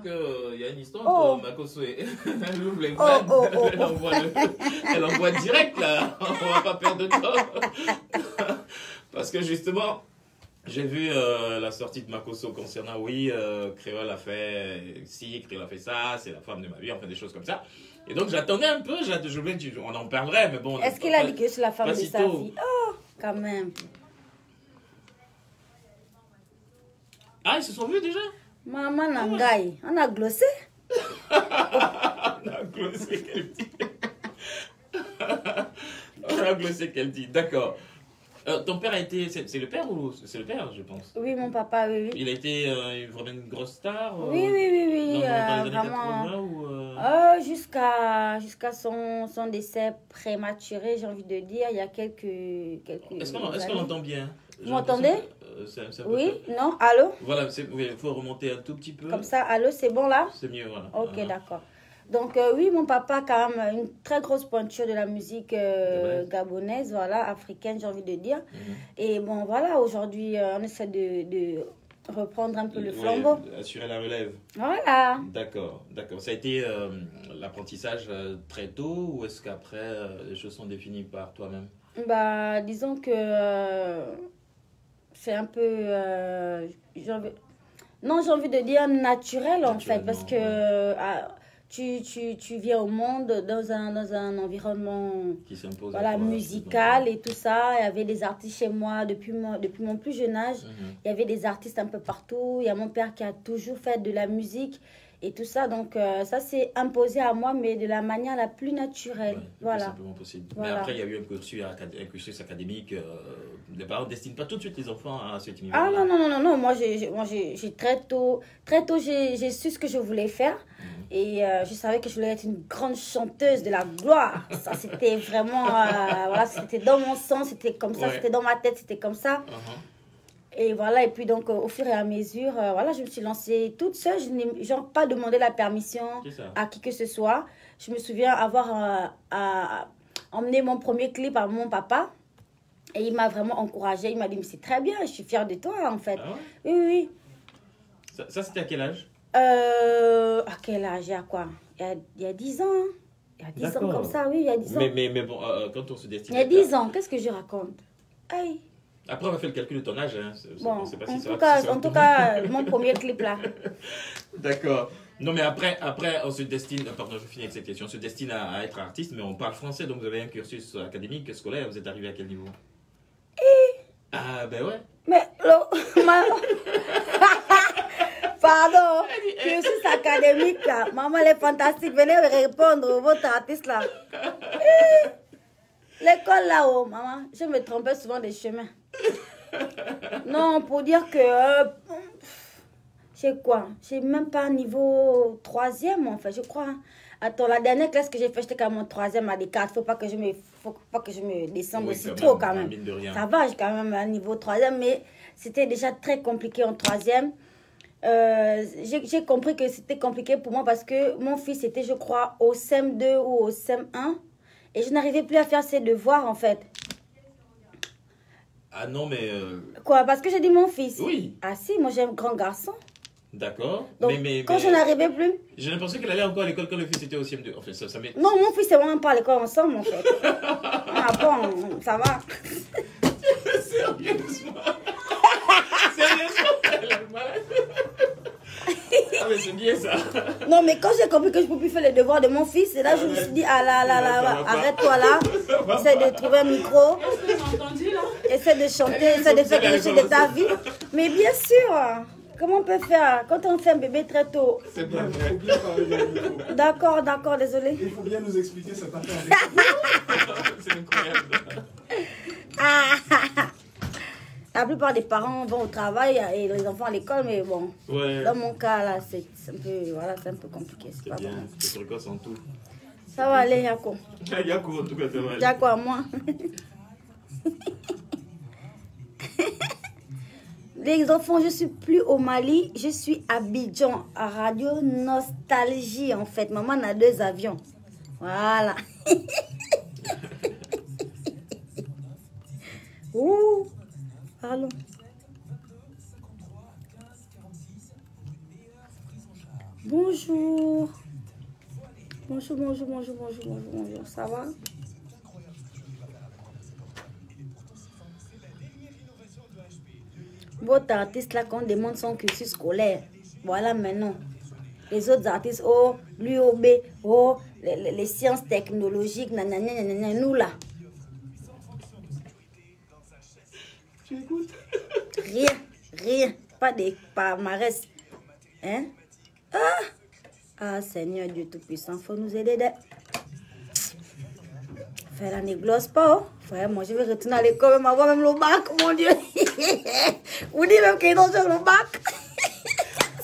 qu'il y a une histoire entre Makosso et elle ouvre les vannes, elle envoie direct là, on va pas perdre de temps. Parce que justement, j'ai vu la sortie de Makosso concernant, oui, Créole a fait ci, Créole a fait ça, c'est la femme de ma vie, enfin des choses comme ça. Et donc j'attendais un peu, on en parlerait, mais bon. Est-ce qu'il a dit que c'est la femme de sa vie? Oh, quand même. Ah, ils se sont vus déjà? Maman Nangaï, on a glossé. On a glossé qu'elle dit. On a glossé qu'elle dit, d'accord. Ton père a été, c'est le père ou c'est le père, je pense? Oui, mon papa, oui. Il a été vraiment une grosse star? Oui. Dans les années Vraiment. 80 ou jusqu'à son décès prématuré, j'ai envie de dire, il y a quelques Est-ce qu'on entend bien? Vous m'entendez? Oui, peu... non, allô? Voilà, il faut remonter un tout petit peu. Comme ça, allô, c'est bon là? C'est mieux, voilà. Ok, d'accord. Donc, oui, mon papa a quand même une très grosse pointure de la musique gabonaise, voilà, africaine, j'ai envie de dire. Et bon, voilà, aujourd'hui, on essaie de reprendre un peu le flambeau. Assurer la relève. Voilà. D'accord. Ça a été l'apprentissage très tôt ou est-ce qu'après, les choses sont définies par toi-même? Bah, disons que c'est un peu, j'ai envie de dire naturel en fait, parce que tu viens au monde dans un environnement qui s'impose, voilà, musical et tout ça. Il y avait des artistes chez moi depuis mon plus jeune âge. Il y avait des artistes un peu partout. Il y a mon père qui a toujours fait de la musique et tout ça. Donc, ça s'est imposé à moi, mais de la manière la plus naturelle. Voilà. Le plus simplement possible. Voilà. Mais après, il y a eu un cursus académique. Les parents ne destinent pas tout de suite les enfants à cet univers. Ah non. Moi, j'ai très tôt, j'ai su ce que je voulais faire. Et je savais que je voulais être une grande chanteuse de la gloire. Ça, c'était vraiment... voilà, c'était dans mon sang, c'était comme ça, c'était dans ma tête, c'était comme ça. Et voilà, et puis donc, au fur et à mesure, voilà, je me suis lancée toute seule. Je n'ai pas demandé la permission à qui que ce soit. Je me souviens avoir emmené mon premier clip à mon papa. Et il m'a vraiment encouragée. Il m'a dit, mais c'est très bien, je suis fière de toi, en fait. Ah ouais? Oui. Ça c'était à quel âge? À quel âge? Il y a quoi? Il y a 10 ans. Hein. Il y a 10 ans comme ça, oui, il y a 10 ans. Mais bon, quand on se destine... Il y a 10 ans, qu'est-ce que je raconte? Aïe. Après, on va faire le calcul de ton âge. Hein. Bon, en tout cas, mon premier clip là. D'accord. Non, mais après, on se destine... Pardon, je finis avec cette question. On se destine à être artiste, mais on parle français, donc vous avez un cursus académique, scolaire. Vous êtes arrivé à quel niveau? Ah, ben ouais. Mais, pardon, cursus académique là. Maman, elle est fantastique. Venez répondre, votre artiste là. L'école là-haut, maman, je me trompais souvent des chemins. Non, pour dire que... j'ai quoi? J'ai même pas un niveau 3e, en fait, je crois. Attends, la dernière classe que j'ai fait, j'étais quand même en 3e à des 4. Faut pas que je me descende aussi trop quand même. Ça va, j'ai quand même un niveau 3e, mais c'était déjà très compliqué en 3e. J'ai compris que c'était compliqué pour moi parce que mon fils était, je crois, au CM2 ou au CM1. Et je n'arrivais plus à faire ses devoirs, en fait. Ah non, mais... Quoi? Parce que j'ai dit mon fils. Oui. Ah si, moi j'ai un grand garçon. D'accord. Mais quand je n'arrivais plus... J'ai l'impression qu'elle allait encore à l'école quand le fils était au CM2. En fait, ça non, mon fils et moi, on pas à l'école ensemble, en fait. Ah bon, ça va. Sérieusement. Sérieusement, elle est malade. Ah mais c'est bien ça. Non, mais quand j'ai compris que je ne peux plus faire les devoirs de mon fils, et là je me suis dit, ah là, arrête-toi là. Essaie de trouver un micro. Essaie de chanter, essaie de faire quelque chose de ta vie. Mais bien sûr, comment on peut faire quand on fait un bébé très tôt? C'est bien vrai. D'accord, désolé. Il faut bien nous expliquer cette affaire. C'est incroyable. La plupart des parents vont au travail et les enfants à l'école, mais bon, dans mon cas, là, c'est un peu compliqué. C'est bien, c'est précoce en tout. Ça va aller, Yako. Yako, en tout cas, ça va aller. Yako à moi. Les enfants, je suis plus au Mali, je suis à Abidjan, à Radio Nostalgie, en fait. Maman a 2 avions. Voilà. Ouh. Parlons. Bonjour. Bonjour, bonjour, bonjour, bonjour, bonjour, bonjour. Ça va? Votre artiste là, qu'on demande son cursus scolaire. Voilà maintenant. Les autres artistes, oh, l'UOB, oh, les sciences technologiques, nanana, nanana, nous là. Tu écoutes? Rien, rien. Pas de palmarès. Hein? Ah, Seigneur Dieu Tout-Puissant, faut nous aider. Faire la néglose pas, oh. Frère, moi je vais retourner à l'école, même avoir même le bac, mon Dieu. Vous dites même qu'ils ont sur le bac.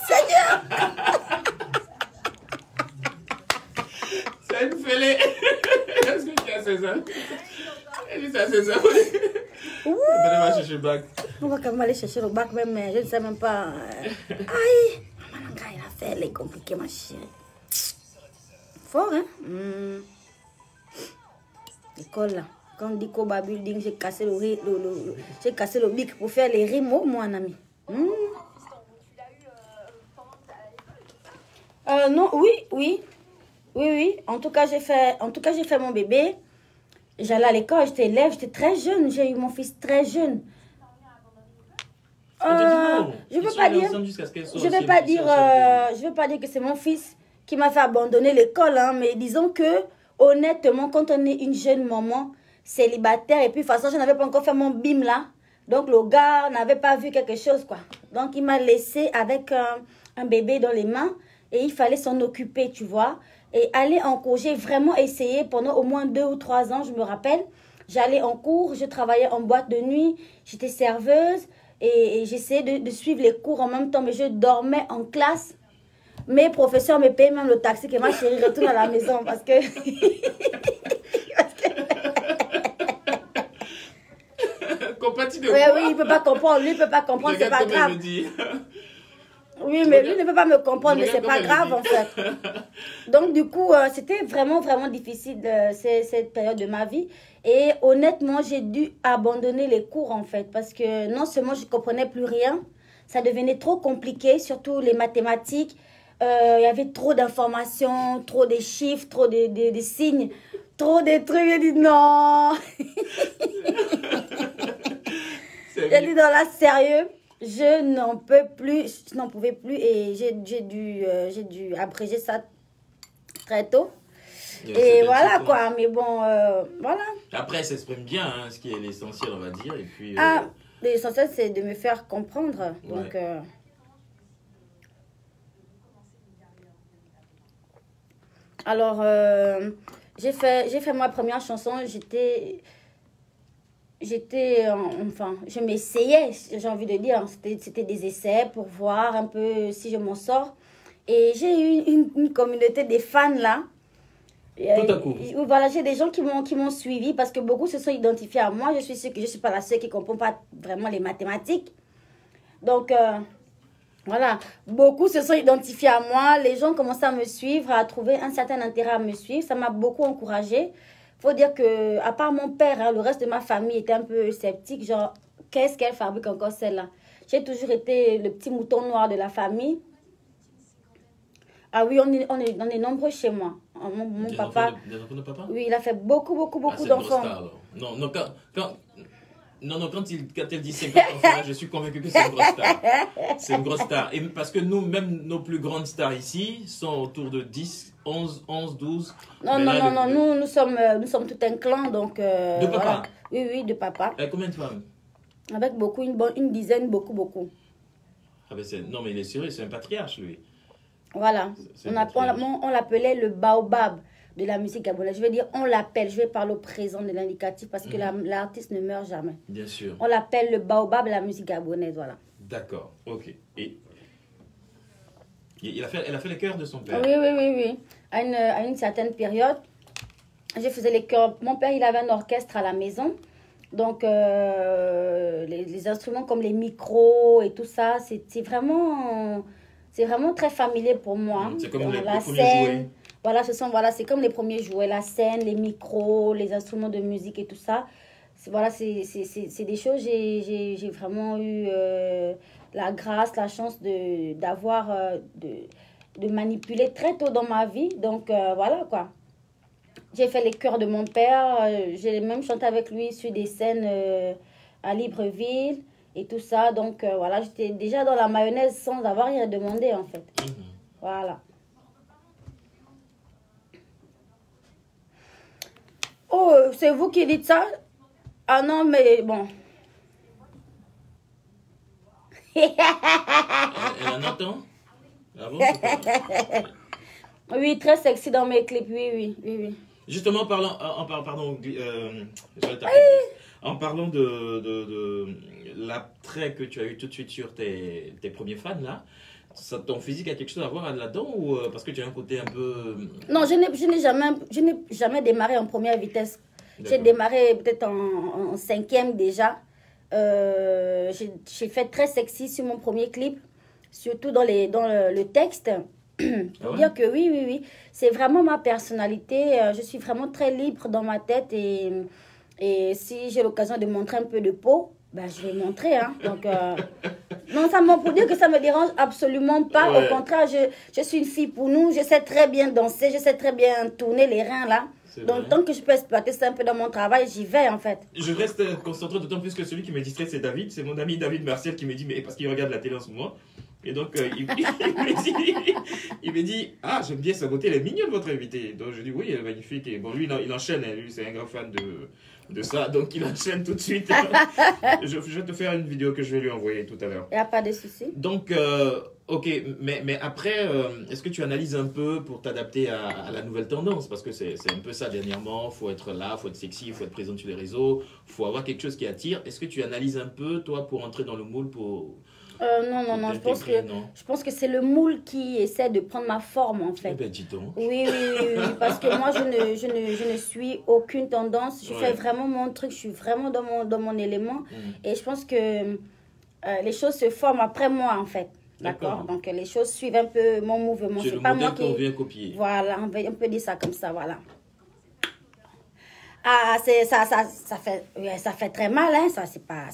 Seigneur. C'est une fêlée. Est-ce que tu as 16 ans? Elle dit ça, 16 ans. On va chercher le bac. On va quand même aller chercher le bac, même, mais je ne sais même pas. Aïe. Maman, il a fait les compliqués, ma chérie. Fort, hein? L'école, là. Quand on dit Koba Building, j'ai cassé j'ai cassé le bic pour faire les rimes, oh, mon ami. Non, oui. En tout cas, j'ai fait mon bébé. J'allais à l'école, j'étais élève, j'étais très jeune. J'ai eu mon fils très jeune. Je ne veux pas dire que c'est mon fils qui m'a fait abandonner l'école, hein, mais disons que, honnêtement, quand on est une jeune maman célibataire, et puis de toute façon, je n'avais pas encore fait mon bim là, donc le gars n'avait pas vu quelque chose, quoi. Donc, il m'a laissé avec un bébé dans les mains, et il fallait s'en occuper, tu vois. Et aller en cours, j'ai vraiment essayé pendant au moins 2 ou 3 ans, je me rappelle. J'allais en cours, je travaillais en boîte de nuit, j'étais serveuse, et j'essayais de suivre les cours en même temps, mais je dormais en classe. Mes professeurs me payaient même le taxi que ma chérie retourne à la maison parce que... Compatis de oui, quoi? oui, il ne peut pas comprendre. Lui, il ne peut pas comprendre, c'est pas grave. Oui, mais lui ne peut pas me comprendre, mais c'est pas grave en fait. Donc du coup, c'était vraiment, vraiment difficile cette période de ma vie. Et honnêtement, j'ai dû abandonner les cours en fait. Parce que non seulement je ne comprenais plus rien, ça devenait trop compliqué, surtout les mathématiques. Il y avait trop d'informations, trop de chiffres, trop de signes, trop de trucs. J'ai dit non. J'ai dit non, là, sérieux, je n'en peux plus, je n'en pouvais plus et j'ai dû abréger ça très tôt. Et voilà quoi, mais bon, voilà. Après, ça s'exprime bien, hein, ce qui est l'essentiel, on va dire. Et puis, l'essentiel, c'est de me faire comprendre. Ouais. Donc, alors, j'ai fait ma première chanson. Enfin, je m'essayais, j'ai envie de dire. C'était des essais pour voir un peu si je m'en sors. Et j'ai eu une communauté de fans là. Tout à coup. Voilà, j'ai des gens qui m'ont suivi parce que beaucoup se sont identifiés à moi. Je suis sûre que je ne suis pas la seule qui ne comprend pas vraiment les mathématiques. Donc, voilà, beaucoup se sont identifiés à moi. Les gens commençaient à me suivre, à trouver un certain intérêt à me suivre. Ça m'a beaucoup encouragée. Il faut dire que, à part mon père, hein, le reste de ma famille était un peu sceptique. Genre, qu'est-ce qu'elle fabrique encore celle-là? J'ai toujours été le petit mouton noir de la famille. Ah oui, on est nombreux chez moi. Mon papa. Des enfants de papa? Oui, il a fait beaucoup d'enfants. Quand elle dit 50 enfants, je suis convaincu que c'est une grosse star. C'est une grosse star. Et parce que nous, même nos plus grandes stars ici sont autour de 10, 11, 12. Non, nous sommes tout un clan. Donc, de papa? Voilà. Oui, de papa. Et combien de femmes? Avec beaucoup, une dizaine, beaucoup. Ah ben non, mais il est sérieux, c'est un patriarche, lui. Voilà. On l'appelait le baobab de la musique gabonaise. Je veux dire, on l'appelle, je vais parler au présent de l'indicatif parce que l'artiste ne meurt jamais. Bien sûr. On l'appelle le baobab de la musique gabonaise, voilà. D'accord, ok. Et elle a fait les chœurs de son père? Oui. À une certaine période, je faisais les chœurs. Mon père, il avait un orchestre à la maison. Donc, les instruments comme les micros et tout ça, c'est vraiment très familier pour moi. C'est comme les la premiers scène, jouets. Voilà, c'est comme les premiers jouets, la scène, les micros, les instruments de musique et tout ça. C'est des choses, j'ai vraiment eu la grâce, la chance d'avoir de manipuler très tôt dans ma vie. Donc, voilà quoi. J'ai fait les chœurs de mon père. J'ai même chanté avec lui sur des scènes à Libreville et tout ça. Donc, voilà, j'étais déjà dans la mayonnaise sans avoir rien demandé en fait. Voilà. Oh, c'est vous qui dites ça? Ah non, mais bon. Elle en entend? Ah bon? Oui, très sexy dans mes clips, oui. Justement, en parlant de l'attrait que tu as eu tout de suite sur tes premiers fans, là, ton physique a quelque chose à voir là-dedans ou parce que tu as un côté un peu... Non, je n'ai jamais démarré en première vitesse. J'ai démarré peut-être en cinquième déjà. J'ai fait très sexy sur mon premier clip, surtout dans le texte. Pour dire que oui, c'est vraiment ma personnalité. Je suis vraiment très libre dans ma tête et si j'ai l'occasion de montrer un peu de peau, ben, je vais montrer. Hein. Donc, non, pour dire que ça me dérange absolument pas. Ouais. Au contraire, je suis une fille pour nous. Je sais très bien danser, je sais très bien tourner les reins là. Donc, tant que je peux exploiter ça un peu dans mon travail, j'y vais en fait. Je reste concentré d'autant plus que celui qui me distrait, c'est David. C'est mon ami David Martial qui me dit, mais parce qu'il regarde la télé en ce moment. Et donc, il me dit, ah, j'aime bien sa beauté, elle est mignonne votre invitée. Donc, je dis, oui, elle est magnifique. Et bon, lui, il enchaîne, hein. Lui, c'est un grand fan de ça. Donc, il enchaîne tout de suite. Je vais te faire une vidéo que je vais lui envoyer tout à l'heure. Il n'y a pas de souci. Donc, ok, mais après, est-ce que tu analyses un peu pour t'adapter à la nouvelle tendance? Parce que c'est un peu ça dernièrement, il faut être là, il faut être sexy, il faut être présent sur les réseaux, il faut avoir quelque chose qui attire. Est-ce que tu analyses un peu, toi, pour entrer dans le moule pour... Non, je pense que c'est le moule qui essaie de prendre ma forme en fait. Eh ben, dis donc. Oui, parce que moi je ne suis aucune tendance, je fais vraiment mon truc, je suis vraiment dans mon élément et je pense que les choses se forment après moi en fait. D'accord. Donc les choses suivent un peu mon mouvement. C'est pas moi qui vient copier. Voilà, on peut dire ça comme ça, voilà. Ah, ça fait très mal, hein. Ça, c'est pas,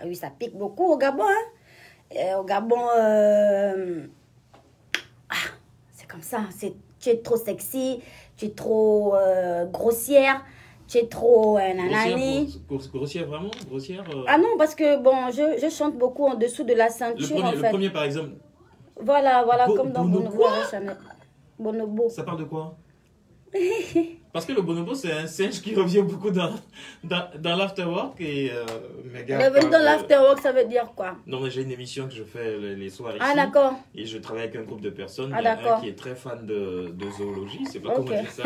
oui, ça pique beaucoup au Gabon, hein. Au Gabon, c'est comme ça. Tu es trop sexy, tu es trop grossière, tu es trop nanani. Grossière vraiment? Grossière Ah non, parce que bon, je chante beaucoup en dessous de la ceinture en fait. Le premier par exemple. Voilà, comme dans Bonobo. Bonobo. Ça parle de quoi? Parce que le bonobo, c'est un singe qui revient beaucoup dans l'afterwork. Et mes gars. Revenu dans l'afterwork, ça veut dire quoi? Non, mais j'ai une émission que je fais les soirs ici. Ah, d'accord. Et je travaille avec un groupe de personnes. Ah, il y a un qui est très fan de zoologie. C'est pas comment dire ça.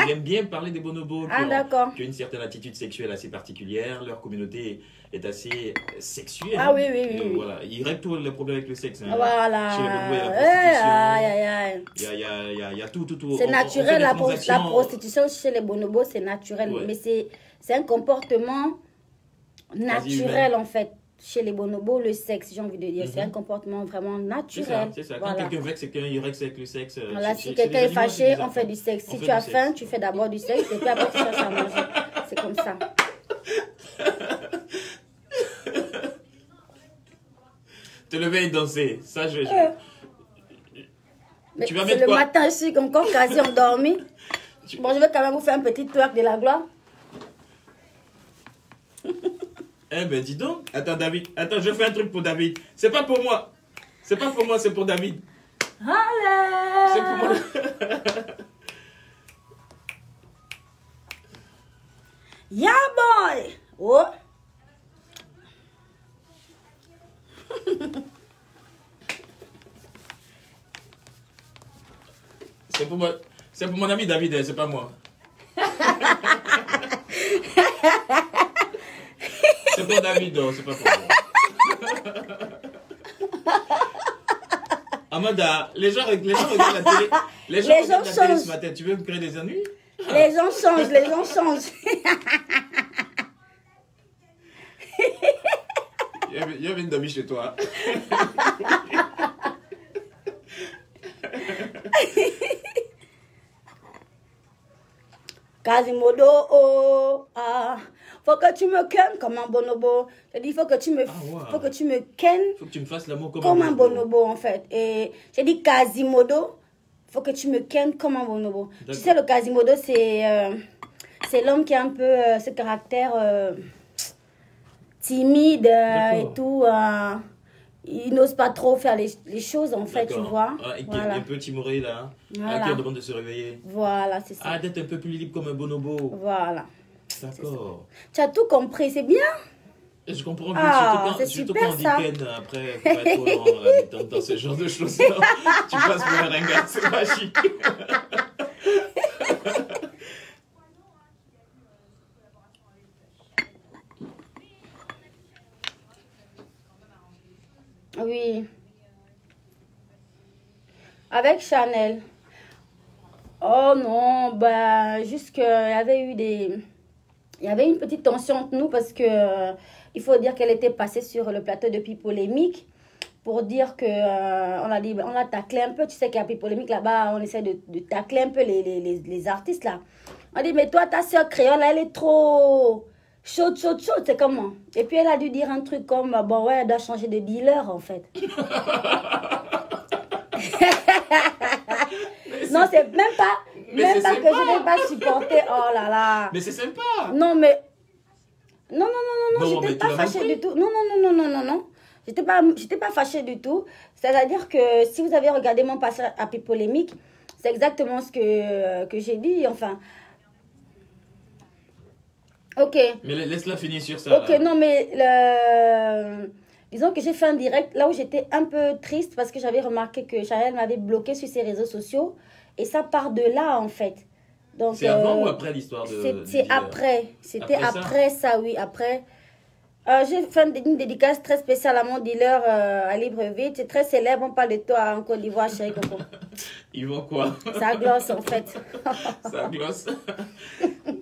Il aime bien parler des bonobos qui ont une certaine attitude sexuelle assez particulière. Leur communauté est assez sexuelle. Ah oui. Donc, voilà. Il règle tous les problèmes avec le sexe. Hein. Voilà. Chez les bonobos, il y a la prostitution. Il y a tout. C'est naturel, la prostitution chez les bonobos, c'est naturel. Ouais. Mais c'est un comportement naturel, en fait. Chez les bonobos, le sexe, j'ai envie de dire, c'est un comportement vraiment naturel. C'est ça. Voilà. Quand quelqu'un vexe, c'est qu'il règle avec le sexe. Voilà, si quelqu'un est fâché, on fait du sexe. Si tu as faim, tu fais d'abord du sexe et puis après tu cherches à manger. C'est comme ça. Te lever et danser, ça je... Tu vas mettre quoi? Le matin, je suis encore quasi endormie. Bon, je vais quand même vous faire un petit twerk de la gloire. Eh ben, dis donc. Attends, David. Attends, je fais un truc pour David. C'est pas pour moi. C'est pas pour moi, c'est pour David. Allez! C'est pour moi. Yeah, boy! Oh! C'est pour mon ami David, c'est pas moi. C'est pour David, c'est pas pour moi. Amanda, les gens regardent la télé. Les gens regardent la télé ce matin. Tu veux me créer des ennuis? Les gens changent. Il y avait une dame chez toi. Quasimodo, faut que tu me kennes comme un bonobo. Je dis, faut que tu me kennes. Faut que tu me fasses l'amour comme un bonobo, en fait. Et j'ai dit Quasimodo, faut que tu me kennes comme un bonobo. Tu sais, le Quasimodo, c'est l'homme qui a un peu ce caractère timide et tout. Il n'ose pas trop faire les choses, en fait, tu vois. Ah, et voilà. Un peu timoré, là. Voilà. Qui demande de se réveiller. Voilà, c'est ça. Ah, d'être un peu plus libre comme un bonobo. Voilà. D'accord. Tu as tout compris, c'est bien. Je comprends bien, surtout quand on dit Ken, après, faut pas être trop dans ce genre de choses. Tu passes pour un ringard, c'est magique. Oui. Avec Chanel. Oh non, bah, juste qu'il y avait eu il y avait une petite tension entre nous parce que il faut dire qu'elle était passée sur le plateau de Pipolémique pour dire que on l'a taclé un peu. Tu sais qu'il y a Pipolémique là-bas, on essaie de tacler un peu les artistes là. On dit, mais toi, ta soeur créole, elle est trop chaude, c'est comment? Et puis elle a dû dire un truc comme, bon ouais, elle doit changer de dealer en fait. Non, c'est même pas que je n'ai pas supporté. Oh là là. Mais c'est sympa. Non, mais... Non, j'étais pas fâchée du tout. Non. J'étais pas fâchée du tout. C'est-à-dire que si vous avez regardé mon passage à Pipolémique, c'est exactement ce que j'ai dit. Enfin... Ok. Mais laisse-la finir sur ça. Ok, là. Non, mais... Disons que j'ai fait un direct là où j'étais un peu triste parce que j'avais remarqué que Chanel m'avait bloqué sur ses réseaux sociaux. Et ça part de là, en fait. C'est avant ou après l'histoire de... C'est après. C'était après ça, oui. Après, j'ai fait une dédicace très spéciale à mon dealer à Libreville. C'est très célèbre. On parle de toi en Côte d'Ivoire, chérie Coco. Ils vont quoi? Ça glosse, en fait. Ça glosse.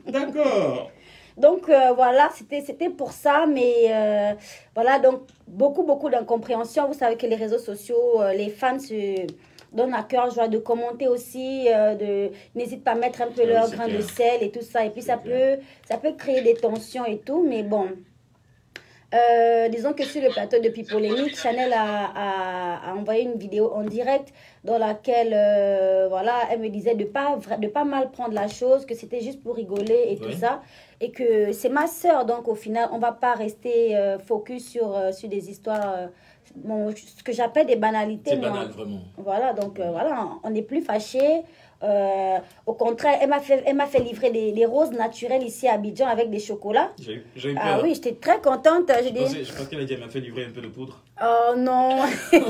D'accord. Donc, voilà, c'était pour ça. Mais voilà, donc, beaucoup d'incompréhension. Vous savez que les réseaux sociaux, les fans se... donne à cœur joie de commenter aussi, n'hésite pas à mettre un peu leur grain de sel et tout ça. Et puis ça peut créer des tensions et tout, mais bon. Disons que sur le plateau de Pipolémique, Chanel a envoyé une vidéo en direct dans laquelle voilà, elle me disait de pas mal prendre la chose, que c'était juste pour rigoler et tout ça. Et que c'est ma sœur, donc au final, on va pas rester focus sur des histoires... Bon, ce que j'appelle des banalités. C'est banal, vraiment. Voilà, donc voilà, on n'est plus fâchés. Au contraire, elle m'a fait livrer des roses naturelles ici à Abidjan avec des chocolats. J'ai eu peur. Ah oui, j'étais très contente. Je pense qu'elle a dit, elle m'a fait livrer un peu de poudre. Oh non. J'ai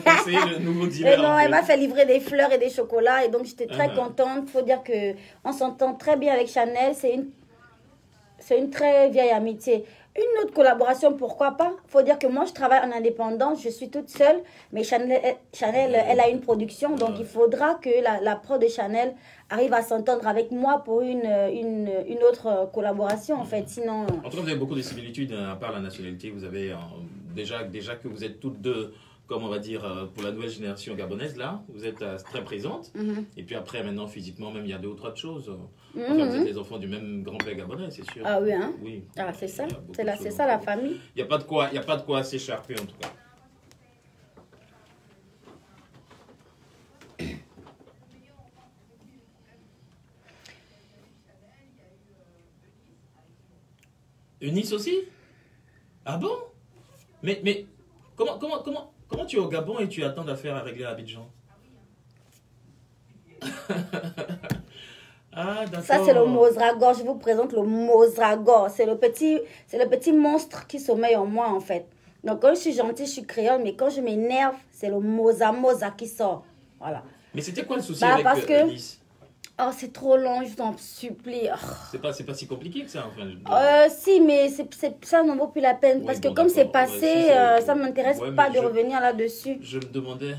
conseillé le nouveau dealer. Non, elle m'a fait livrer des fleurs et des chocolats et donc j'étais très contente. Il faut dire qu'on s'entend très bien avec Chanel. C'est une très vieille amitié. Une autre collaboration, pourquoi pas? Faut dire que moi, je travaille en indépendance, je suis toute seule, mais Chanel elle a une production, donc il faudra que la prod de Chanel arrive à s'entendre avec moi pour une autre collaboration, en fait. Sinon... En tout cas, vous avez beaucoup de similitudes, à part la nationalité. Vous avez déjà que vous êtes toutes deux, comme on va dire, pour la nouvelle génération gabonaise, là, vous êtes très présentes. Et puis après, maintenant, physiquement, même, il y a deux ou trois choses. Enfin, vous êtes les enfants du même grand-père gabonais, c'est sûr. Ah oui, hein? Oui. Ah, c'est ça. C'est ça, la famille. Il n'y a pas de quoi s'écharper, en tout cas. Nice aussi? Ah bon? Mais comment tu es au Gabon et tu attends d'affaires à régler à Abidjan? Ah, d'accord. Ça, c'est le Mozragor. Je vous présente le Mozragor. C'est le petit monstre qui sommeille en moi, en fait. Donc, quand je suis gentille, je suis créole, mais quand je m'énerve, c'est le Moza qui sort. Voilà. Mais c'était quoi le souci avec Nice? Oh, c'est trop long, je t'en supplie. Oh. C'est pas si compliqué que ça, enfin. Si, mais ça n'en vaut plus la peine. Parce que comme c'est passé, ça ne m'intéresse pas de revenir là-dessus. Je me demandais...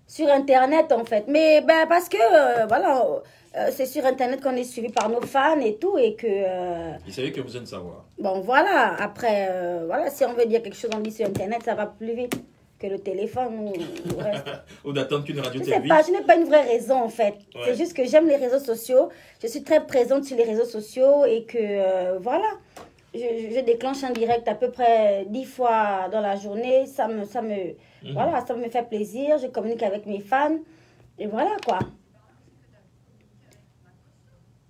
Sur Internet, en fait. Mais ben, parce que, voilà, c'est sur Internet qu'on est suivi par nos fans et tout. Et que... Ils savaient que vous besoin de savoir. Bon, voilà. Après, voilà, si on veut dire quelque chose, on dit sur Internet, ça va plus vite que le téléphone ou le reste. Ou d'attendre qu'une radio télévise. Je n'ai pas une vraie raison, en fait. Ouais. C'est juste que j'aime les réseaux sociaux. Je suis très présente sur les réseaux sociaux et que, voilà. je déclenche un direct à peu près 10 fois dans la journée. Voilà, ça me fait plaisir. Je communique avec mes fans. Et voilà, quoi.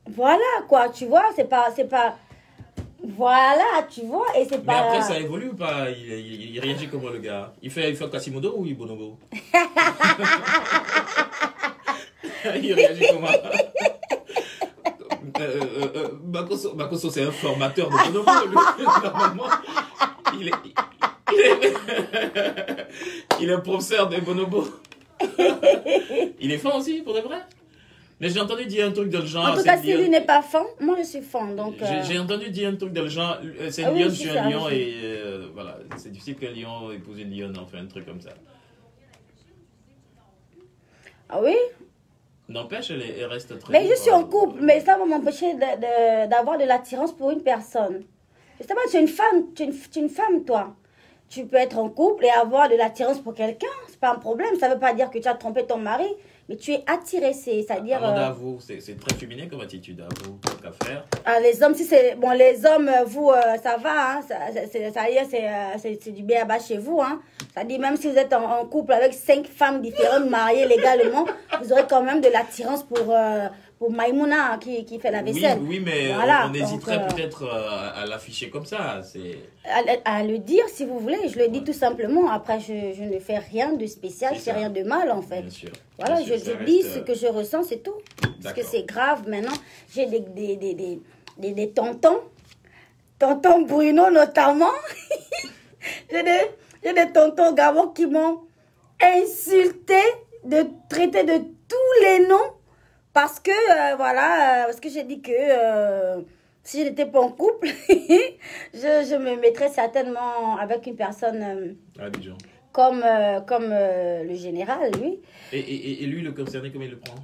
Voilà, quoi, tu vois, c'est pas... Voilà, tu vois, et c'est pas... Mais après, ça évolue ou pas? Il réagit comment, le gars? Il fait Quasimodo ou il bonobo? Il réagit comment? Makoso, c'est un formateur de bonobo. Normalement, il est professeur de bonobo. Il est fan aussi, pour de vrai? Mais j'ai entendu dire un truc dans le genre... En tout cas, si lui n'est pas fan, moi je suis fan, donc... J'ai entendu dire un truc dans le genre, c'est une lionne sur un lion et voilà, c'est difficile qu'un lion épouse une lionne, enfin un truc comme ça. Ah oui? N'empêche, elle reste très... Mais je suis en couple, mais ça va m'empêcher d'avoir de l'attirance pour une personne. Justement, tu es une femme, tu es une femme, toi. Tu peux être en couple et avoir de l'attirance pour quelqu'un, c'est pas un problème. Ça veut pas dire que tu as trompé ton mari, mais tu es attiré, c'est-à-dire... Avant c'est très féminin comme attitude, à vous, qu'à faire. Ah, les hommes, si c'est... Bon, les hommes, vous, ça va, hein, c'est du béaba chez vous, hein. Ça dit, même si vous êtes en couple avec 5 femmes différentes mariées légalement, vous aurez quand même de l'attirance pour Maïmouna qui fait la vaisselle. Oui, mais voilà, on hésiterait peut-être à l'afficher comme ça. À le dire, si vous voulez, je le dis tout simplement. Après, je ne fais rien de spécial, je fais rien de mal, en fait. Bien sûr. Voilà, bien sûr, je dis ce que je ressens, c'est tout. Parce que c'est grave, maintenant, j'ai des tontons, tonton Bruno notamment. j'ai des tontons Gabon qui m'ont insulté, de traiter de tous les noms. Parce que, parce que j'ai dit que si je n'étais pas en couple, je me mettrais certainement avec une personne comme le général, lui. Et lui, le concerné, comment il le prend?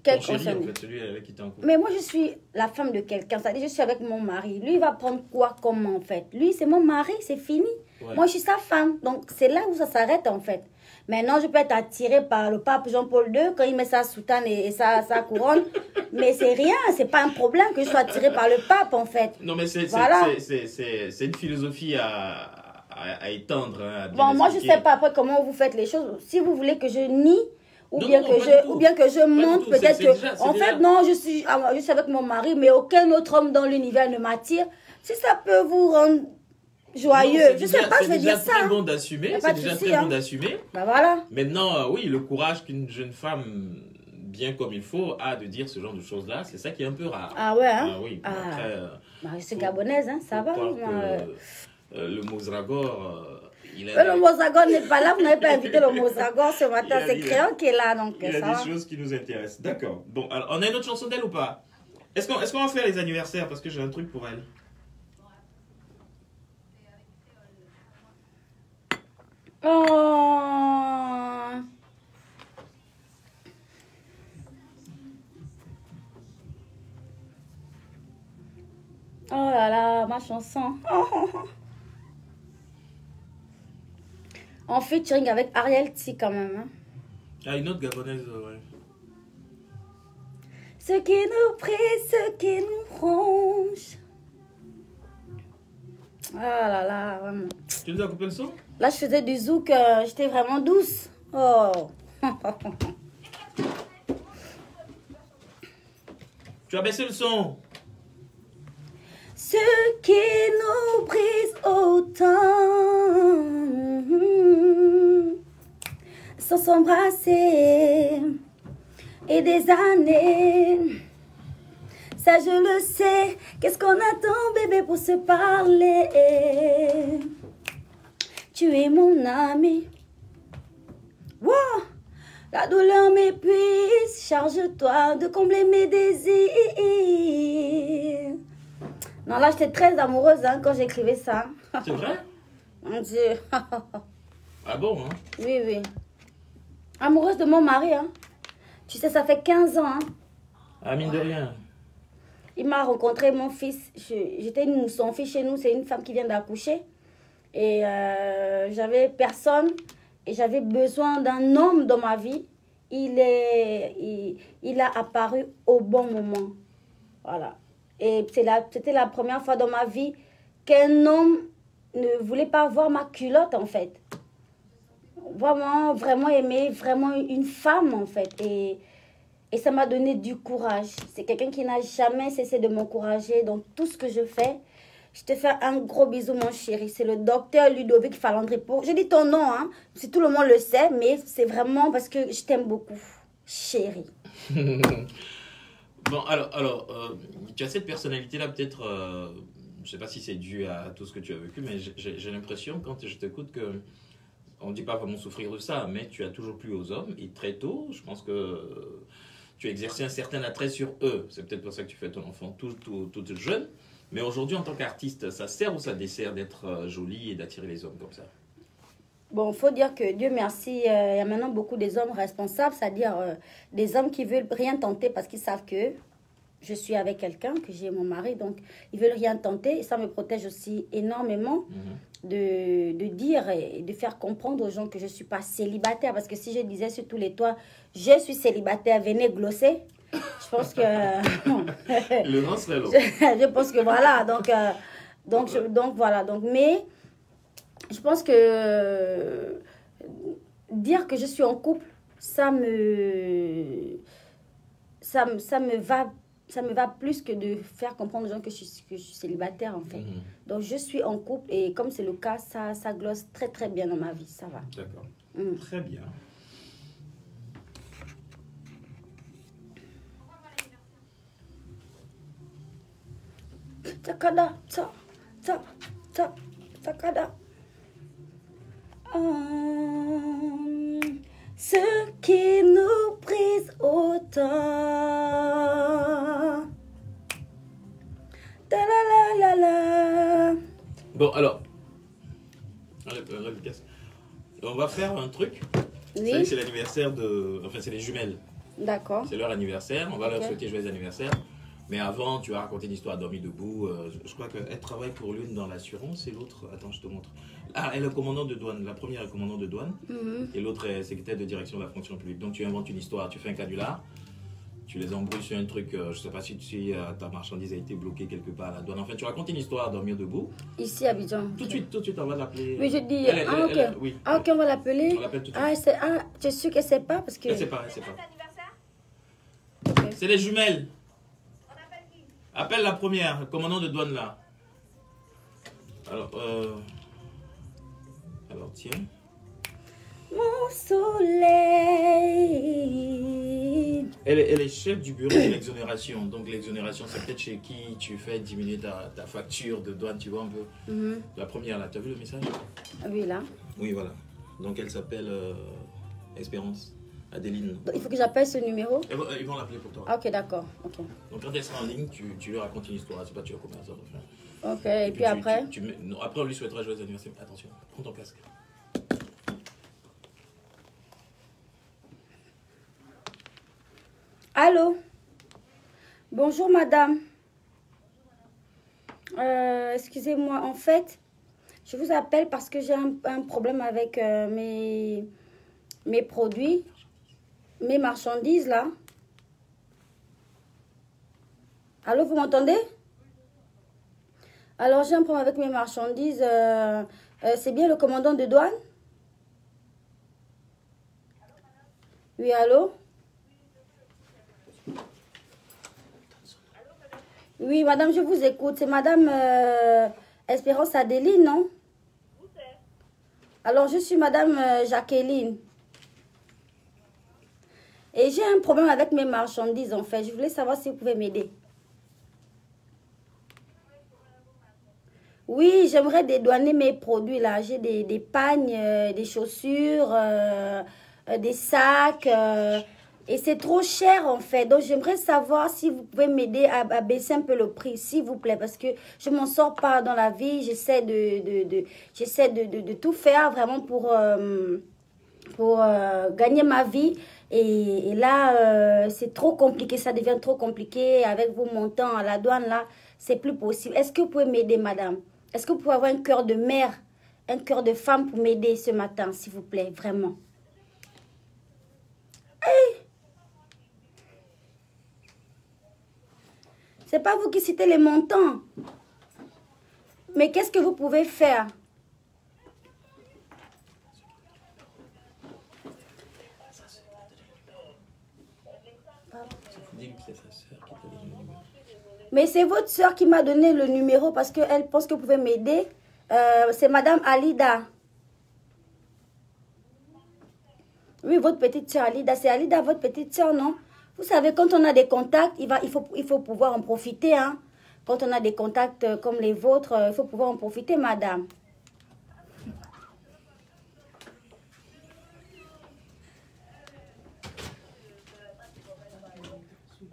Quel chéri, concerné? en fait, celui avec qui tu es en couple. Mais moi, je suis la femme de quelqu'un. C'est-à-dire, je suis avec mon mari. Lui, il va prendre quoi comment, en fait? Lui, c'est mon mari, c'est fini. Ouais. Moi, je suis sa femme. Donc, c'est là où ça s'arrête, en fait. Maintenant, je peux être attirée par le pape Jean-Paul II quand il met sa soutane et sa couronne. Mais c'est rien, c'est pas un problème que je sois attirée par le pape, en fait. Non, mais c'est une philosophie à étendre. Hein, bon, moi, je sais pas après comment vous faites les choses. Si vous voulez que je nie, ou bien que je montre peut-être que... En fait, non, je suis avec mon mari, mais aucun autre homme dans l'univers ne m'attire. Si ça peut vous rendre... joyeux, je sais pas, je vais dire ça. C'est déjà très bon d'assumer, c'est déjà très bon d'assumer. Bah voilà. Maintenant, oui, le courage qu'une jeune femme, bien comme il faut, a de dire ce genre de choses-là, c'est ça qui est un peu rare. Ah ouais, hein? Ah oui, après... je suis gabonaise, hein, ça va. Le Mozragor... le Mozragor n'est pas là, vous n'avez pas invité le Mozragor ce matin, c'est Créon qui est là, donc il y a des choses qui nous intéressent. D'accord. Bon, alors, on a une autre chanson d'elle ou pas? Est-ce qu'on va faire les anniversaires? Parce que j'ai un truc pour elle. Oh. Oh là là, ma chanson. Oh. En featuring avec Ariel T quand même. Hein. Ah, une autre gabonaise, ouais. Ce qui nous prie, ce qui nous ronge. Ah là là, vraiment. Tu nous as coupé le son? Là, je faisais du zouk, j'étais vraiment douce. Oh. Tu as baissé le son. Ce qui nous brise autant, sans s'embrasser, et des années, ça je le sais. Qu'est-ce qu'on attend, bébé, pour se parler? Tu es mon ami. Wow. La douleur m'épuise. Charge-toi de combler mes désirs. Non, là, j'étais très amoureuse hein, quand j'écrivais ça. C'est vrai? Mon Dieu. Ah bon, hein? Oui, oui. Amoureuse de mon mari. Hein. Tu sais, ça fait 15 ans. Hein. Ah, mine de rien. Il m'a rencontré, mon fils. J'étais une mousson fille chez nous. C'est une femme qui vient d'accoucher. Et j'avais personne. Et j'avais besoin d'un homme dans ma vie. Il a apparu au bon moment. Voilà. Et c'était la première fois dans ma vie qu'un homme ne voulait pas voir ma culotte, en fait. Vraiment, vraiment aimer, vraiment une femme, en fait. Et ça m'a donné du courage. C'est quelqu'un qui n'a jamais cessé de m'encourager dans tout ce que je fais. Je te fais un gros bisou, mon chéri. C'est le docteur Ludovic Falandripo. Je dis ton nom, hein. Si tout le monde le sait, mais c'est vraiment parce que je t'aime beaucoup, chéri. Bon, alors tu as cette personnalité-là, peut-être, je ne sais pas si c'est dû à tout ce que tu as vécu, mais j'ai l'impression, quand je t'écoute, que on ne dit pas vraiment souffrir de ça, mais tu as toujours plu aux hommes, et très tôt, je pense que tu as exercé un certain attrait sur eux. C'est peut-être pour ça que tu fais ton enfant toute jeune. Mais aujourd'hui, en tant qu'artiste, ça sert ou ça dessert d'être jolie et d'attirer les hommes comme ça? Bon, il faut dire que Dieu merci, il y a maintenant beaucoup des hommes responsables, c'est-à-dire des hommes qui veulent rien tenter parce qu'ils savent que je suis avec quelqu'un, que j'ai mon mari, donc ils veulent rien tenter. Et ça me protège aussi énormément de dire et de faire comprendre aux gens que je ne suis pas célibataire. Parce que si je disais sur tous les toits, je suis célibataire, venez glosser. Je pense que... Le nom serait long. Je pense que voilà, donc voilà. Donc, mais je pense que dire que je suis en couple, ça me va plus que de faire comprendre aux gens que je suis célibataire, en fait. Donc, je suis en couple et comme c'est le cas, ça glosse très, très bien dans ma vie. Ça va. D'accord. Très bien. Takada, takada. Ce qui nous brise autant. Ta la la la la. Bon, alors, on va faire un truc. Oui. C'est l'anniversaire de... Enfin, c'est les jumelles. D'accord. C'est leur anniversaire. On va leur souhaiter joyeux anniversaire. Mais avant, tu vas raconter une histoire dormi debout. Je crois qu'elle travaille pour l'une dans l'assurance et l'autre... Attends, je te montre. Ah, elle est commandant de douane. La première est commandant de douane. Et l'autre est secrétaire de direction de la fonction publique. Donc, tu inventes une histoire. Tu fais un canular. Tu les embrouilles sur un truc. Je ne sais pas si ta marchandise a été bloquée quelque part à la douane. Enfin, tu racontes une histoire à dormir debout. Ici, à Abidjan. Tout de suite, on va l'appeler. Oui, je dis... ok. Oui. Ah, ok, on va l'appeler. On l'appelle tout de suite. Tu es sûr qu'elle ne sait pas parce que... Elle ne sait pas. Okay. C'est les jumelles. Appelle la première, le commandant de douane là. Alors tiens. Mon soleil. Elle est chef du bureau de l'exonération. Donc l'exonération, c'est peut-être chez qui tu fais diminuer ta facture de douane, tu vois un peu. La première là, tu as vu le message? Oui, là. Oui, voilà. Donc elle s'appelle Espérance. Adeline. Donc, il faut que j'appelle ce numéro. Ils vont l'appeler pour toi. Ah, ok, d'accord. Okay. Donc quand elle sera en ligne, tu lui racontes une histoire. C'est pas tu vas combien ça va faire. Ok, et puis après après, on lui souhaitera joyeux anniversaire. Attention, prends ton casque. Allô? Bonjour, madame. Excusez-moi, en fait, je vous appelle parce que j'ai un problème avec mes produits. Mes marchandises, là. Allô, vous m'entendez? Alors, j'ai un problème avec mes marchandises. C'est bien le commandant de douane? Oui, allô? Oui, madame, je vous écoute. C'est madame Espérance Adeline, non? Alors, je suis madame Jacqueline. Et j'ai un problème avec mes marchandises, en fait. Je voulais savoir si vous pouvez m'aider. Oui, j'aimerais dédouaner mes produits, là. J'ai des pagnes, des chaussures, des sacs. Et c'est trop cher, en fait. Donc, j'aimerais savoir si vous pouvez m'aider à baisser un peu le prix, s'il vous plaît. Parce que je ne m'en sors pas dans la vie. J'essaie de tout faire, vraiment, pour gagner ma vie. Et là, c'est trop compliqué, ça devient trop compliqué. Avec vos montants à la douane, là, c'est plus possible. Est-ce que vous pouvez m'aider, madame? Est-ce que vous pouvez avoir un cœur de mère, un cœur de femme pour m'aider ce matin, s'il vous plaît, vraiment? Hey! C'est pas vous qui citez les montants. Mais qu'est-ce que vous pouvez faire? Mais c'est votre soeur qui m'a donné le numéro parce qu'elle pense que vous pouvez m'aider. C'est Madame Alida. Oui, votre petite soeur Alida. C'est Alida, votre petite soeur, non? Vous savez, quand on a des contacts, il faut pouvoir en profiter. Hein? Quand on a des contacts comme les vôtres, il faut pouvoir en profiter, madame.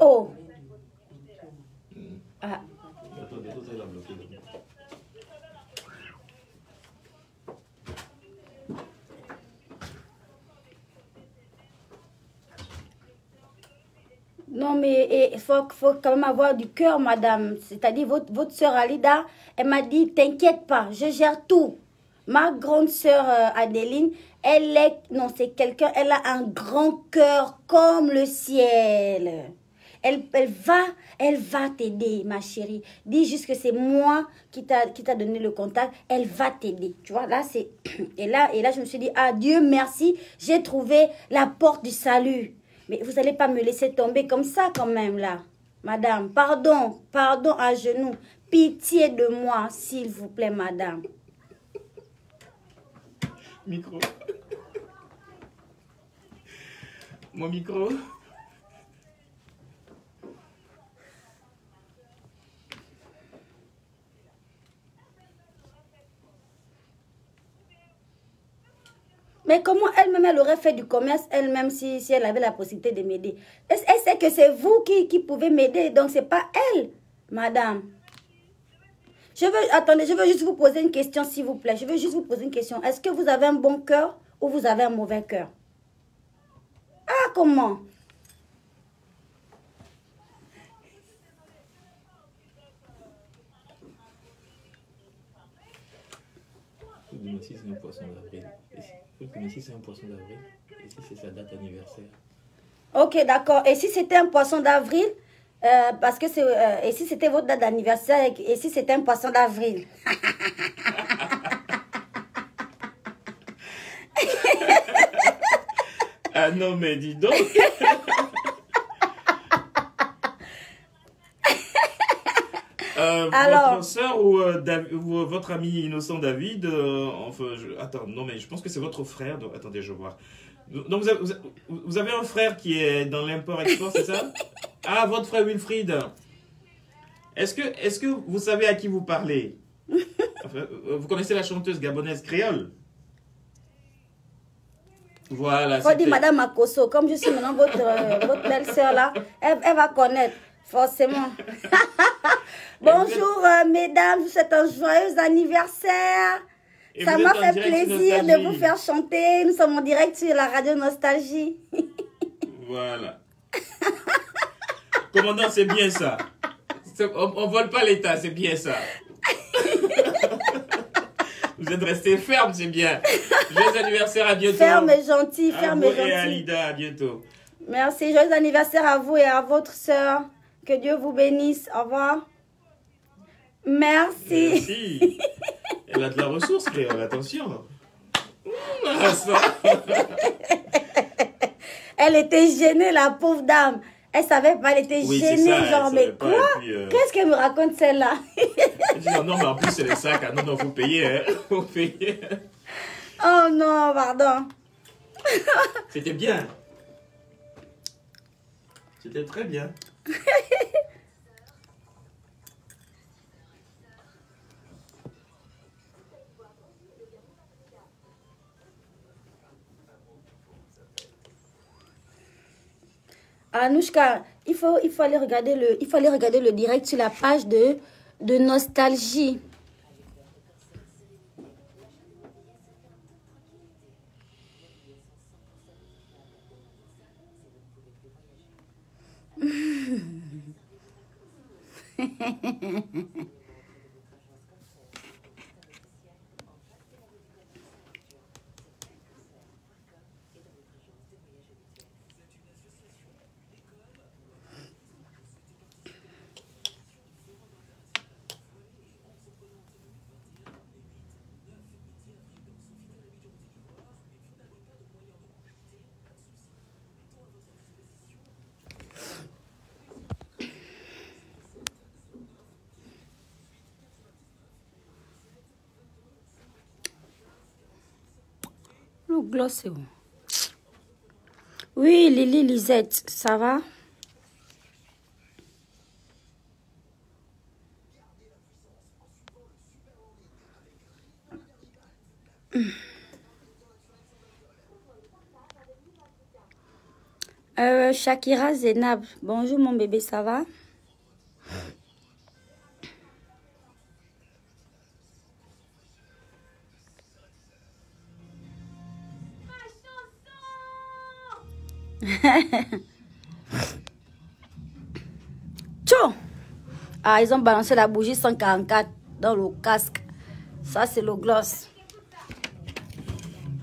Oh. Ah. Non, mais il faut quand même avoir du cœur, madame. C'est-à-dire, votre soeur Alida, elle m'a dit, t'inquiète pas, je gère tout. Ma grande soeur Adeline, non, c'est quelqu'un, elle a un grand cœur comme le ciel. Elle va t'aider, ma chérie. Dis juste que c'est moi qui t'a donné le contact. Elle va t'aider. Tu vois, là, c'est... Et là, je me suis dit, ah, Dieu merci, j'ai trouvé la porte du salut. Mais vous n'allez pas me laisser tomber comme ça quand même, là. Madame, pardon à genoux. Pitié de moi, s'il vous plaît, madame. Micro. Mon micro. Mais comment elle-même, elle aurait fait du commerce elle-même si elle avait la possibilité de m'aider? Elle sait que c'est vous qui pouvez m'aider, donc c'est pas elle, madame. Attendez, je veux juste vous poser une question, s'il vous plaît. Je veux juste vous poser une question. Est-ce que vous avez un bon cœur ou vous avez un mauvais cœur? Ah, comment? Si c'est un poisson d'avril. Si c'est un poisson d'avril. Et si c'est sa date anniversaire. Ok, d'accord. Et si c'était un poisson d'avril, parce que c'est... et si c'était votre date d'anniversaire, et si c'était un poisson d'avril? Ah non, mais dis donc. Alors, votre soeur ou votre ami innocent David, enfin, attends, non mais je pense que c'est votre frère, donc attendez, je vois. Donc vous avez un frère qui est dans l'import-export, c'est ça? Ah, votre frère Wilfried. Est-ce que vous savez à qui vous parlez? Enfin, vous connaissez la chanteuse gabonaise créole? Voilà. faut dire Madame Makoso, comme je suis maintenant votre belle-sœur là, elle va connaître, forcément. Bonjour mesdames, je vous souhaite un joyeux anniversaire. Et ça m'a fait plaisir de vous faire chanter. Nous sommes en direct sur la radio Nostalgie. Voilà. Commandant, c'est bien ça. On ne vole pas l'État, c'est bien ça. Vous êtes resté ferme, c'est bien. Joyeux anniversaire, à bientôt. Ferme et gentil, ferme et gentil. Et Alida, à bientôt. Merci, joyeux anniversaire à vous et à votre soeur. Que Dieu vous bénisse. Au revoir. Merci. Merci. Elle a de la ressource, créole, attention. Ah, ça. Elle était gênée, la pauvre dame. Elle savait pas, elle était gênée, ça, genre, mais quoi? Qu'est-ce qu'elle me raconte celle-là? Non, mais en plus, c'est les sacs. Ah, non, vous payez, hein. Vous payez. Oh non, pardon. C'était bien. C'était très bien. Anouchka, il faut aller regarder le direct sur la page de Nostalgie. Le gloss, c'est où? Oui, Lily, Lisette, ça va? Shakira Zenab, bonjour mon bébé, ça va? Tchou! Ah, ils ont balancé la bougie 144 dans le casque. Ça, c'est le gloss.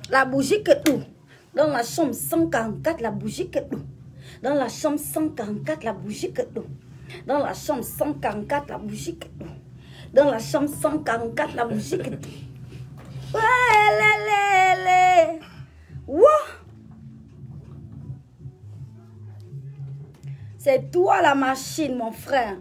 La bougie que tout. Dans la chambre 144, la bougie que tout. Dans la chambre 144, la bougie que tout. Dans la chambre 144, la bougie que tout. Dans la chambre 144, la bougie que tout. Ouais, lé. Wouah! C'est toi la machine, mon frère.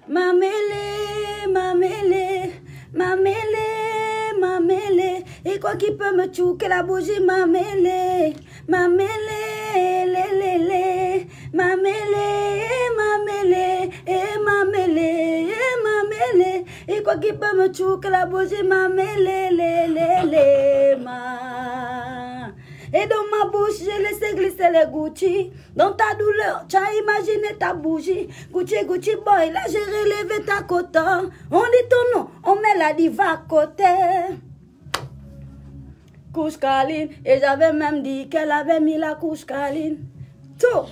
Mamélé, mamélé, mamélé, mamélé. Et quoi qui peut me chouquer la bougie, mamélé, mamélé, lé. Mamélé, mamélé, et mamélé, et mamélé. Et quoi qui peut me chouquer la bougie, mamélé, lé, ma. Et dans ma bouche, j'ai laissé glisser les Gucci. Dans ta douleur, tu as imaginé ta bougie. Gucci, Gucci boy, là j'ai relevé ta cote. On dit ton nom, on met la diva à côté. Couche câline, et j'avais même dit qu'elle avait mis la couche câline. Tout.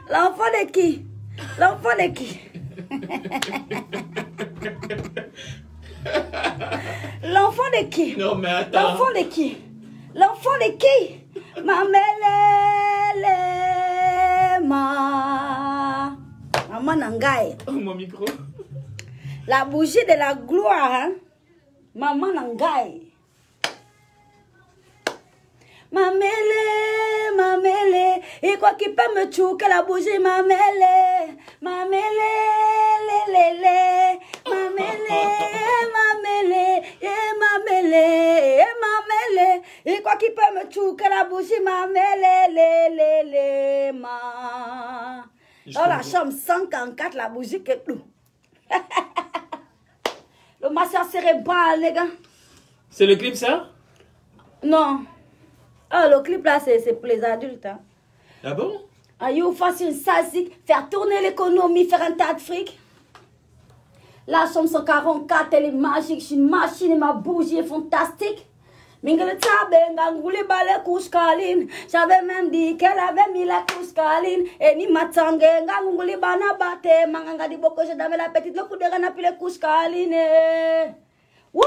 L'enfant de qui? L'enfant de qui? L'enfant de qui? Non, mais attends. L'enfant de qui? L'enfant de qui? Maman Nangaï. Oh, mon micro. La bougie de la gloire, hein? Maman Nangaï. Mamélé, et quoi qui peut me chouquer la bougie, mamélé, lé, mamélé, et quoi qui peut me chouquer la bougie, mamélé, lé, ma. Dans la chambre 144, la bougie que tout. Le massage cérébral, les gars. C'est le clip, ça? Non. Ah, le clip là, c'est pour les adultes. Hein. Ah bon? Ah, you fasse une salsique, faire tourner l'économie, faire un tas de fric. La chambre 144, elle est magique. Je suis une machine et ma bougie est fantastique. J'avais même dit qu'elle avait mis la couche câline. Et ni matangé, nganguli bana bate, manganga di boko, j'ai damé la petite, le coup de rana puis les couches câline. Wouah.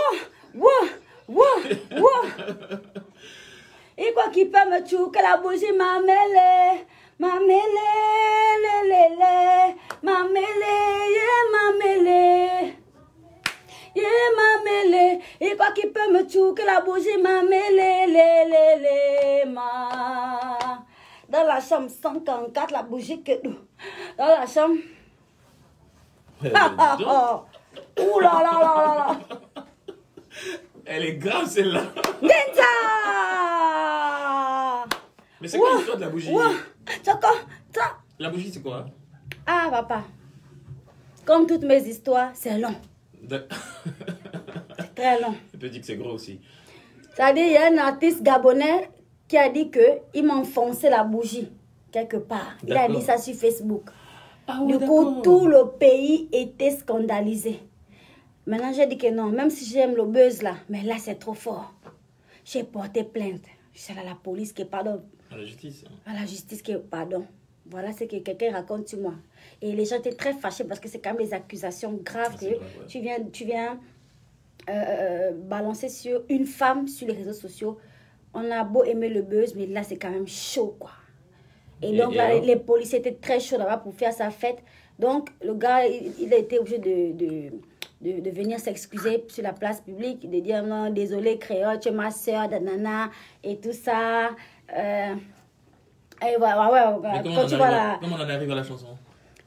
Et quoi qui peut me chouquer la bougie, mamélé, lé, mamélé, et quoi qui peut me chouquer la bougie, mamélé, lé, ma. Dans la chambre 144, la bougie que nous. Dans la chambre. Ouh là. Elle est grave, celle-là. Ninja! Mais c'est quoi l'histoire de la bougie? La bougie, c'est quoi? Ah, papa. Comme toutes mes histoires, c'est long. C'est très long. Je peux dire que c'est gros aussi. C'est-à-dire, il y a un artiste gabonais qui a dit qu'il m'a enfoncé la bougie quelque part. Il a dit ça sur Facebook. Ah ouais, du coup, tout le pays était scandalisé. Maintenant, j'ai dit que non, même si j'aime le buzz là, mais là, c'est trop fort. J'ai porté plainte. C'est à la police qui pardonne. À la justice. À la justice qui pardonne. Voilà ce que quelqu'un raconte sur moi. Et les gens étaient très fâchés parce que c'est quand même des accusations graves que grave, ouais. tu viens balancer sur une femme sur les réseaux sociaux. On a beau aimer le buzz, mais là, c'est quand même chaud, quoi. Et donc, là, les policiers étaient très chauds là-bas pour faire sa fête. Donc, le gars, il a été obligé de venir s'excuser sur la place publique, de dire non, désolé, créole, tu es ma soeur, nanana, et tout ça. Et voilà. Mais comment on en arrive à la chanson?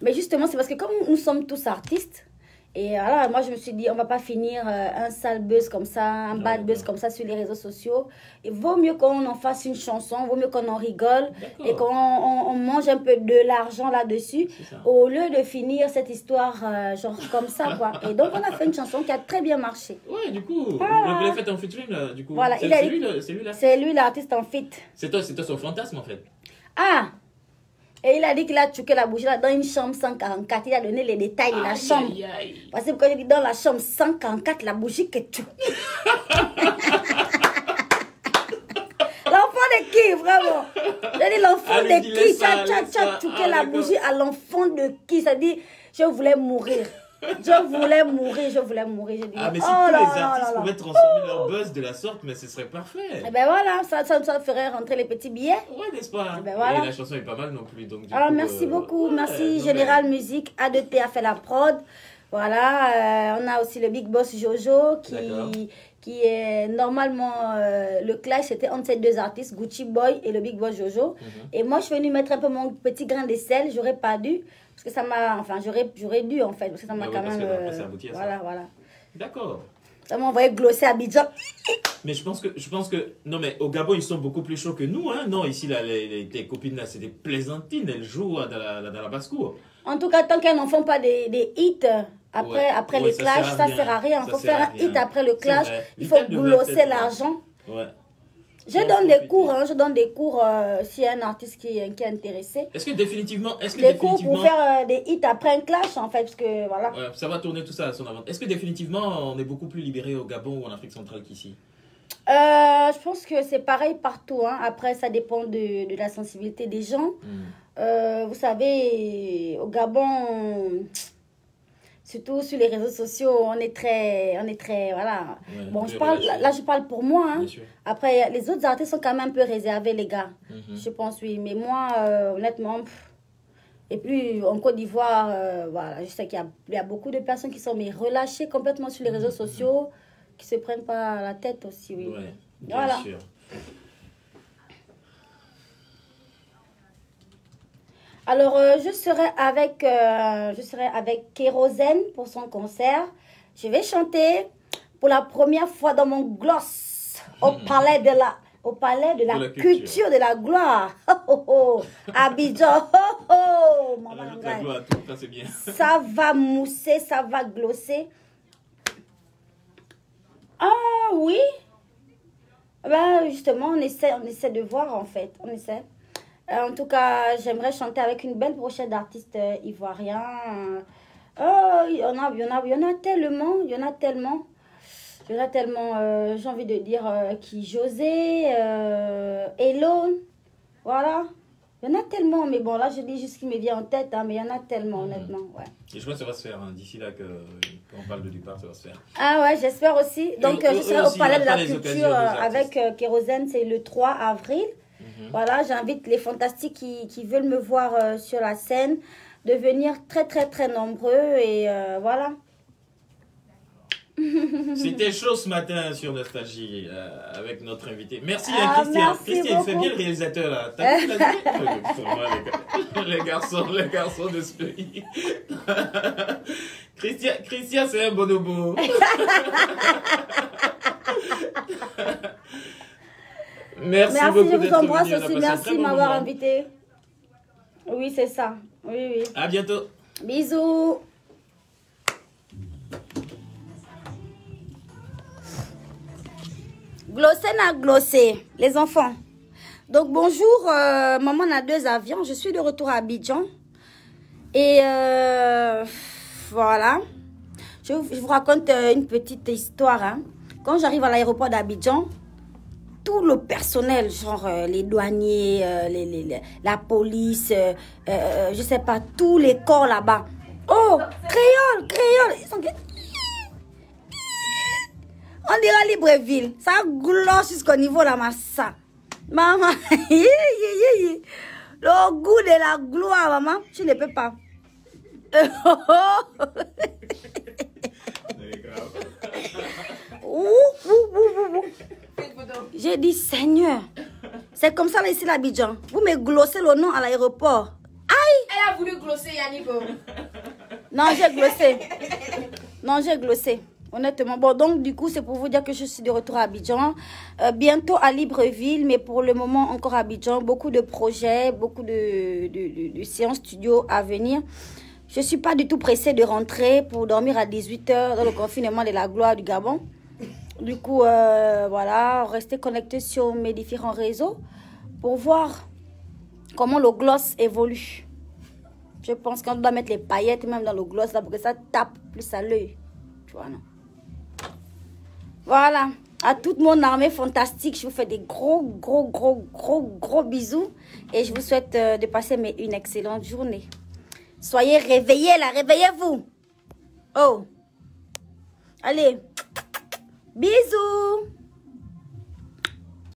Mais justement, c'est parce que comme nous sommes tous artistes, Et voilà, moi, je me suis dit, on va pas finir un sale buzz comme ça, un bad buzz comme ça sur les réseaux sociaux. Il vaut mieux qu'on en fasse une chanson, vaut mieux qu'on en rigole et qu'on on mange un peu de l'argent là-dessus au lieu de finir cette histoire genre comme ça, quoi. Et donc, on a fait une chanson qui a très bien marché. Ouais, du coup, vous l'avez fait en featuring, là, du coup. Voilà, c'est lui-là. C'est lui l'artiste en feat. C'est toi son fantasme, en fait. Ah! Et il a dit qu'il a tué la bougie là dans une chambre 144. Il a donné les détails de la chambre. Parce que quand il dit dans la chambre 144, la bougie que tu. L'enfant de qui, vraiment? J'ai dit l'enfant de qui? Tu as tué la bougie à l'enfant de qui? Ça dit, je voulais mourir. Je voulais mourir. J'ai dit, mais si tous les artistes pouvaient transformer leur buzz de la sorte, mais ce serait parfait. Et ben voilà, ça ferait rentrer les petits billets. Ouais, n'est-ce pas? Et ben voilà. Et la chanson est pas mal non plus. Donc, Merci beaucoup. Merci Général Musique. A2T a fait la prod. Voilà, on a aussi le Big Boss Jojo qui est normalement le clash, c'était entre ces deux artistes, Gucci Boy et le Big Boss Jojo. Et moi, je suis venue mettre un peu mon petit grain de sel. J'aurais pas dû. Parce que ça m'a... Enfin, j'aurais dû, en fait. Parce que ça m'a quand même... Voilà. D'accord. Ça m'a envoyé glosser à Abidjan. Mais je pense que... Non, mais au Gabon, ils sont beaucoup plus chauds que nous. Hein. Non, ici, là, tes copines, là, c'est des plaisantines. Elles jouent dans la basse-cour. En tout cas, tant qu'elles n'en font pas des hits après les clashs, ça sert à rien. Il faut faire un hit après le clash. Il faut glosser l'argent. Ouais. Je donne des cours s'il y a un artiste qui est intéressé. Est-ce que définitivement... Des cours pour faire des hits après un clash, en fait, parce que voilà. Ouais, ça va tourner tout ça à son avantage. Est-ce que définitivement, on est beaucoup plus libéré au Gabon ou en Afrique centrale qu'ici? Je pense que c'est pareil partout. Hein. Après, ça dépend de la sensibilité des gens. Vous savez, au Gabon... Surtout sur les réseaux sociaux, on est très, voilà. Ouais, bon, je parle pour moi. Hein. Après, les autres artistes sont quand même un peu réservés, les gars. Je pense, oui. Mais moi, honnêtement, et puis en Côte d'Ivoire, voilà, je sais qu'il y a beaucoup de personnes qui sont relâchées complètement sur les réseaux sociaux, qui se prennent pas la tête aussi, oui. Ouais, bien sûr. Alors, je serai avec Kérosène pour son concert. Je vais chanter pour la première fois dans mon gloss au palais de la culture de la gloire. Abidjan. Maman la gloire, ça c'est bien. Ça va mousser, ça va glosser. Ah oui. Ben, justement, on essaie de voir en fait. On essaie. En tout cas, j'aimerais chanter avec une belle brochette d'artistes ivoiriens. Il y en a tellement. J'ai envie de dire qui José, Elon. Voilà. Il y en a tellement, mais bon, là, je dis juste ce qui me vient en tête, hein, mais il y en a tellement, honnêtement. Ouais. Et je crois que ça va se faire, hein, d'ici là, quand on parle de départ, ça va se faire. Ah ouais, j'espère aussi. Donc, je serai au Palais de la Culture avec Kérosène, c'est le 3 avril. Voilà, j'invite les fantastiques qui veulent me voir sur la scène de venir très, très, très nombreux. Et voilà. C'était chaud ce matin sur Nostalgie avec notre invité. Merci à Christian. Christian, il fait bien le réalisateur là. T'as vu les garçons de ce pays. Christian, c'est un bonobo. Merci beaucoup. Je vous embrasse aussi. Merci de m'avoir invité. Oui, c'est ça. Oui. À bientôt. Bisous. Glosser n'a glossé, les enfants. Donc bonjour, maman a 2 avions. Je suis de retour à Abidjan. Et voilà. Je vous raconte une petite histoire. Hein. Quand j'arrive à l'aéroport d'Abidjan, tout le personnel, genre les douaniers, la police, je sais pas, tous les corps là-bas. Oh, créole. Ils sont... On dirait Libreville. Ça glosse jusqu'au niveau de la massa. Maman, le goût de la gloire, maman, je ne peux pas. J'ai dit, Seigneur, c'est comme ça là ici l'Abidjan. Vous me glossez le nom à l'aéroport. Aïe! Elle a voulu glosser Yannick. Non, j'ai glossé. Non, j'ai glossé. Honnêtement. Bon, donc, du coup, c'est pour vous dire que je suis de retour à Abidjan. Bientôt à Libreville, mais pour le moment, encore à Abidjan. Beaucoup de projets, beaucoup de séances studio à venir. Je ne suis pas du tout pressée de rentrer pour dormir à 18h dans le confinement de la gloire du Gabon. Du coup, voilà, restez connectés sur mes différents réseaux pour voir comment le gloss évolue. Je pense qu'on doit mettre les paillettes même dans le gloss là pour que ça tape plus à l'œil. Tu vois, non? Voilà. À toute mon armée fantastique, je vous fais des gros bisous. Et je vous souhaite de passer une excellente journée. Soyez réveillés là, réveillez-vous. Oh. Allez. Bisous.